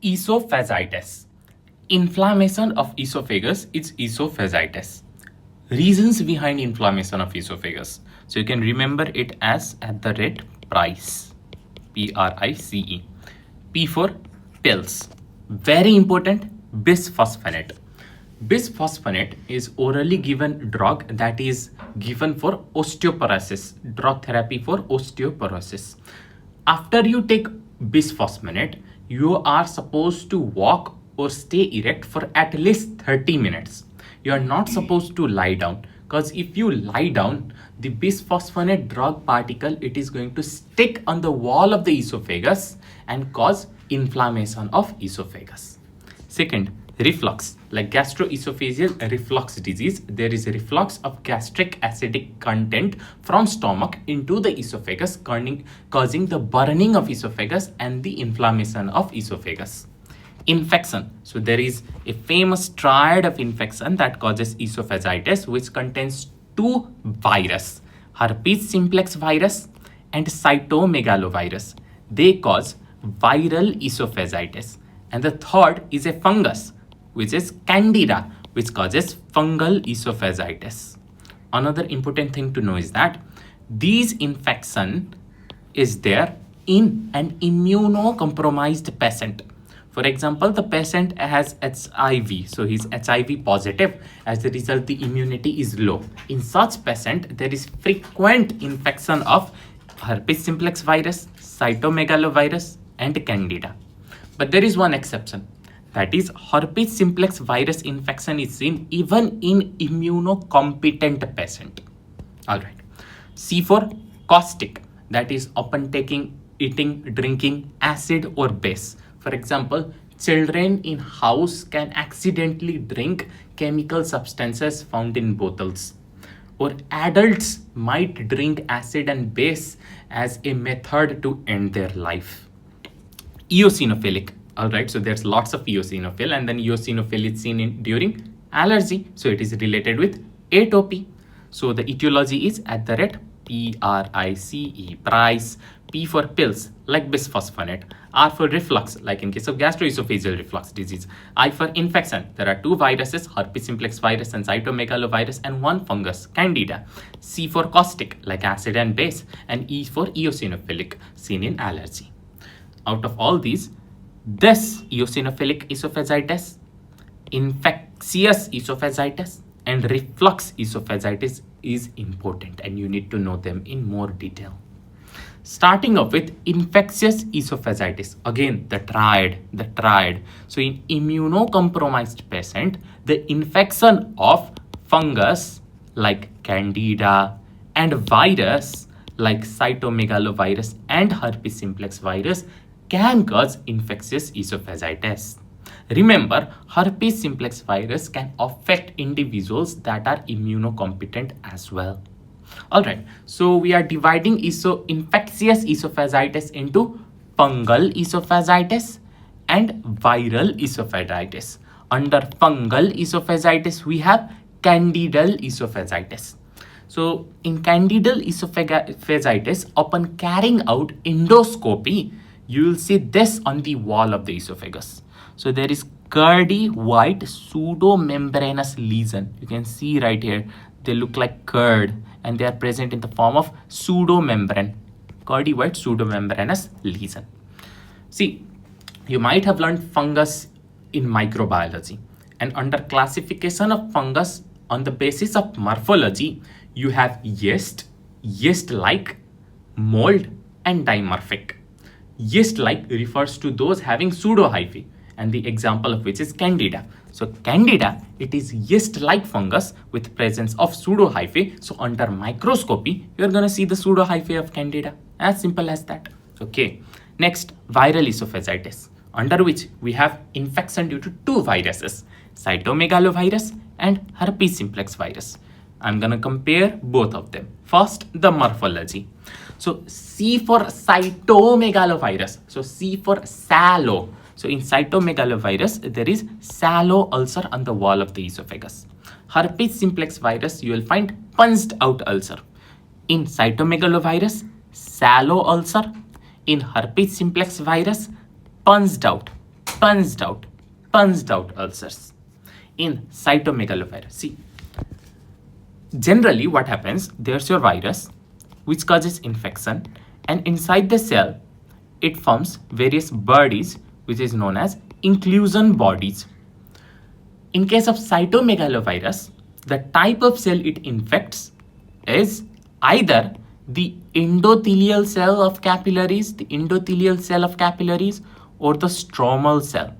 Esophagitis. Inflammation of esophagus is esophagitis. Reasons behind inflammation of esophagus. So you can remember it as at the rate price. P-R-I-C-E. P for pills. Very important, bisphosphonate. Bisphosphonate is orally given drug that is given for osteoporosis, drug therapy for osteoporosis. After you take bisphosphonate, you are supposed to walk or stay erect for at least 30 minutes. You are not supposed to lie down, because if you lie down, the bisphosphonate drug particle, it is going to stick on the wall of the esophagus and cause inflammation of esophagus. Second, reflux, like gastroesophageal reflux disease. There is a reflux of gastric acidic content from stomach into the esophagus, causing the burning of esophagus and the inflammation of esophagus. Infection. So there is a famous triad of infection that causes esophagitis, which contains two viruses, herpes simplex virus and cytomegalovirus. They cause viral esophagitis. And the third is a fungus, which is candida, which causes fungal esophagitis. Another important thing to know is that these infection is there in an immunocompromised patient. For example, the patient has HIV, so he's HIV positive. As a result, the immunity is low. In such patient, there is frequent infection of herpes simplex virus, cytomegalovirus, and candida. But there is one exception. That is, herpes simplex virus infection is seen even in immunocompetent patient. All right. C for caustic. That is upon eating, drinking acid or base. For example, children in house can accidentally drink chemical substances found in bottles. Or adults might drink acid and base as a method to end their life. Eosinophilic. All right, so there's lots of eosinophil, and then eosinophil is seen during allergy. So it is related with atopy. So the etiology is at the rate P-R-I-C-E, price. P for pills, like bisphosphonate. R for reflux, like in case of gastroesophageal reflux disease. I for infection. There are two viruses, herpes simplex virus and cytomegalovirus, and one fungus, candida. C for caustic, like acid and base. And E for eosinophilic, seen in allergy. Out of all these, this eosinophilic esophagitis, infectious esophagitis, and reflux esophagitis is important, and you need to know them in more detail. Starting off with infectious esophagitis, again the triad. So in immunocompromised patient, the infection of fungus like candida and virus like cytomegalovirus and herpes simplex virus can cause infectious esophagitis. Remember, herpes simplex virus can affect individuals that are immunocompetent as well. Alright, so we are dividing infectious esophagitis into fungal esophagitis and viral esophagitis. Under fungal esophagitis, we have candidal esophagitis. So in candidal esophagitis, upon carrying out endoscopy, you will see this on the wall of the esophagus. So there is curdy white pseudomembranous lesion. You can see right here, they look like curd and they are present in the form of pseudomembrane, curdy white pseudomembranous lesion. See, you might have learned fungus in microbiology, and under classification of fungus on the basis of morphology, you have yeast-like, mold, and dimorphic. Yeast-like refers to those having pseudohyphae, and the example of which is candida. So candida, it is yeast-like fungus with presence of pseudohyphae. So under microscopy, you're going to see the pseudohyphae of candida. As simple as that. Okay. Next, viral esophagitis, under which we have infection due to two viruses, cytomegalovirus and herpes simplex virus. I'm going to compare both of them. First, the morphology. So C for cytomegalovirus. So C for sallow. So in cytomegalovirus, there is sallow ulcer on the wall of the esophagus. Herpes simplex virus, you will find punched out ulcer. In cytomegalovirus, sallow ulcer. In herpes simplex virus, punched out. punched out ulcers. In cytomegalovirus, see, generally what happens, there's your virus which causes infection, and inside the cell it forms various bodies which is known as inclusion bodies. In case of cytomegalovirus, the type of cell it infects is either the endothelial cell of capillaries, or the stromal cell.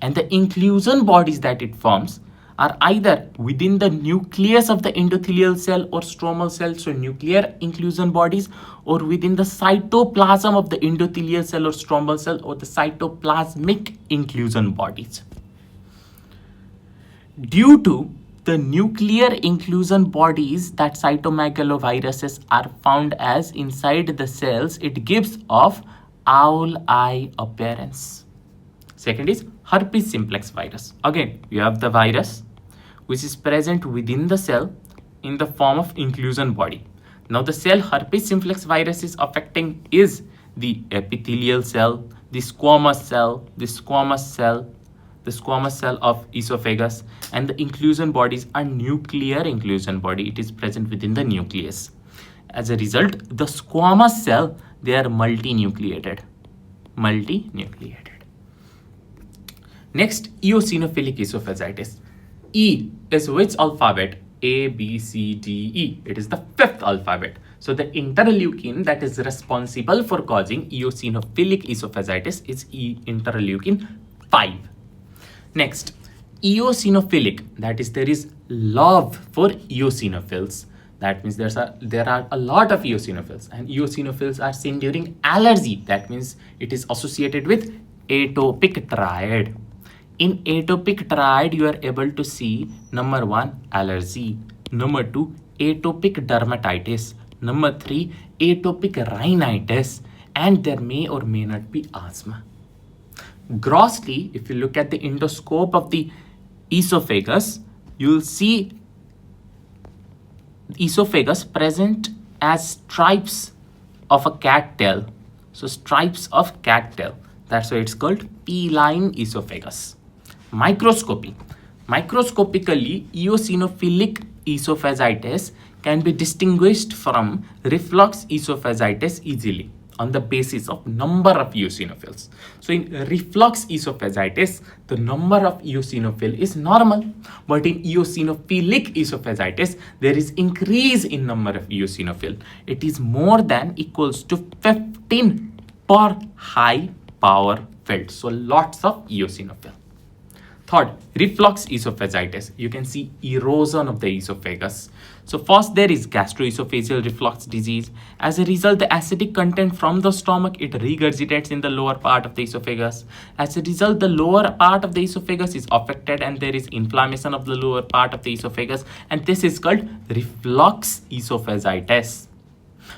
And the inclusion bodies that it forms are either within the nucleus of the endothelial cell or stromal cell, so nuclear inclusion bodies, or within the cytoplasm of the endothelial cell or stromal cell, or the cytoplasmic inclusion bodies. Due to the nuclear inclusion bodies that cytomegaloviruses are found as inside the cells, it gives off owl eye appearance. Second is herpes simplex virus. Again, you have the virus which is present within the cell in the form of inclusion body. Now the cell herpes simplex virus is affecting is the epithelial cell, the squamous cell of esophagus, and the inclusion bodies are nuclear inclusion body. It is present within the nucleus. As a result, the squamous cell, they are multinucleated. Next, eosinophilic esophagitis. E is which alphabet? A, B, C, D, E. It is the fifth alphabet. So the interleukin that is responsible for causing eosinophilic esophagitis is interleukin 5. Next, eosinophilic, that is there is love for eosinophils. That means there are a lot of eosinophils, and eosinophils are seen during allergy. That means it is associated with atopic triad. In atopic triad, you are able to see number 1, allergy, number 2, atopic dermatitis, number 3, atopic rhinitis, and there may or may not be asthma. Grossly, if you look at the endoscope of the esophagus, you will see esophagus present as stripes of a cat tail. So stripes of cat tail. That's why it's called P-line esophagus. Microscopically, eosinophilic esophagitis can be distinguished from reflux esophagitis easily on the basis of number of eosinophils. So in reflux esophagitis, the number of eosinophil is normal, but in eosinophilic esophagitis, there is increase in number of eosinophil. It is more than equals to 15 per high power filled. So lots of eosinophil. Third, reflux esophagitis. You can see erosion of the esophagus. So first there is gastroesophageal reflux disease. As a result, the acidic content from the stomach, it regurgitates in the lower part of the esophagus. As a result, the lower part of the esophagus is affected and there is inflammation of the lower part of the esophagus, and this is called reflux esophagitis.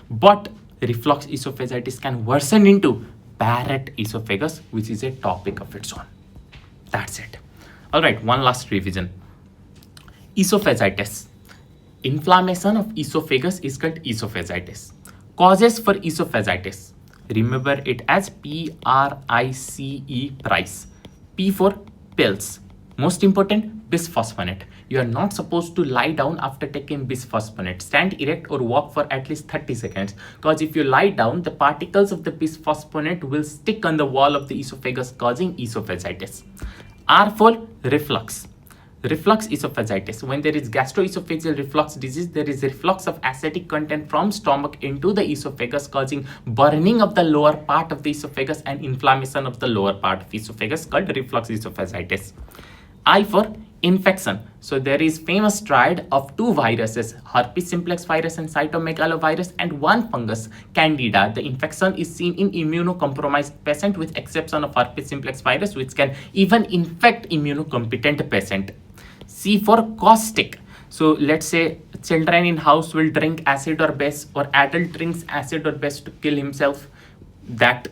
But reflux esophagitis can worsen into Barrett esophagus, which is a topic of its own. That's it. Alright, one last revision. Esophagitis. Inflammation of esophagus is called esophagitis. Causes for esophagitis. Remember it as P-R-I-C-E, price. P for pills. Most important, bisphosphonate. You are not supposed to lie down after taking bisphosphonate. Stand erect or walk for at least 30 seconds. Because if you lie down, the particles of the bisphosphonate will stick on the wall of the esophagus, causing esophagitis. R for reflux. Reflux esophagitis. When there is gastroesophageal reflux disease, there is reflux of acidic content from stomach into the esophagus, causing burning of the lower part of the esophagus and inflammation of the lower part of the esophagus, called reflux esophagitis. I for infection. So there is famous triad of 2 viruses, herpes simplex virus and cytomegalovirus, and 1 fungus, candida. The infection is seen in immunocompromised patient with exception of herpes simplex virus, which can even infect immunocompetent patient. C for caustic. So let's say children in house will drink acid or base, or adult drinks acid or base to kill himself. That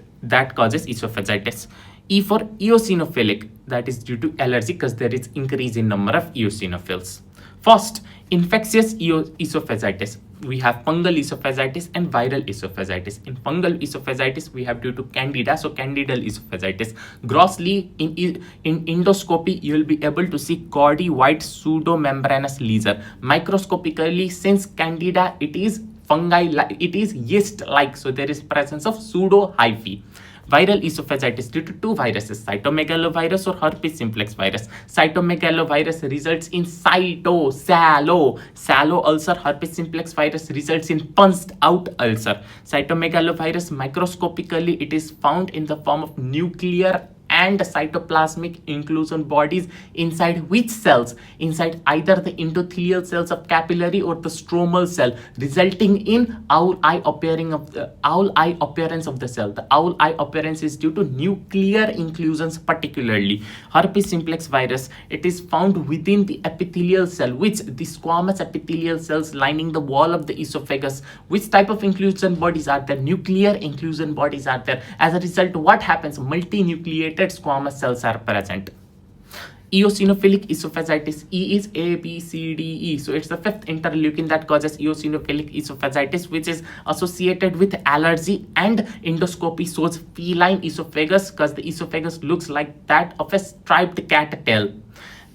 causes esophagitis. E for eosinophilic, that is due to allergy because there is increase in number of eosinophils. First, infectious esophagitis. we have fungal esophagitis and viral esophagitis. In fungal esophagitis, we have due to candida, so candidal esophagitis. Grossly, in endoscopy, you will be able to see gaudy white pseudomembranous lesion. Microscopically, since candida, it is fungi, it is yeast-like, so there is presence of pseudo-hyphae. Viral esophagitis due to two viruses, cytomegalovirus or herpes simplex virus. Cytomegalovirus results in sallow ulcer. Herpes simplex virus results in punched out ulcer. Cytomegalovirus, microscopically, it is found in the form of nuclear and cytoplasmic inclusion bodies inside which cells? Inside either the endothelial cells of capillary or the stromal cell, resulting in owl eye appearance of the cell. The owl eye appearance is due to nuclear inclusions, particularly herpes simplex virus. It is found within the epithelial cell, which the squamous epithelial cells lining the wall of the esophagus. Which type of inclusion bodies are there? Nuclear inclusion bodies are there. As a result, what happens? Multinucleated squamous cells are present. Eosinophilic esophagitis. E is A, B, C, D, E. So it's the fifth interleukin that causes eosinophilic esophagitis, which is associated with allergy, and endoscopy shows feline esophagus because the esophagus looks like that of a striped cat tail.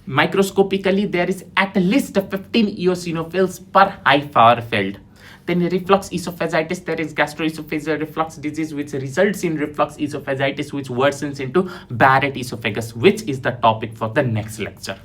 Microscopically, there is at least 15 eosinophils per hypha filled. Then reflux esophagitis, there is gastroesophageal reflux disease which results in reflux esophagitis, which worsens into Barrett esophagus, which is the topic for the next lecture.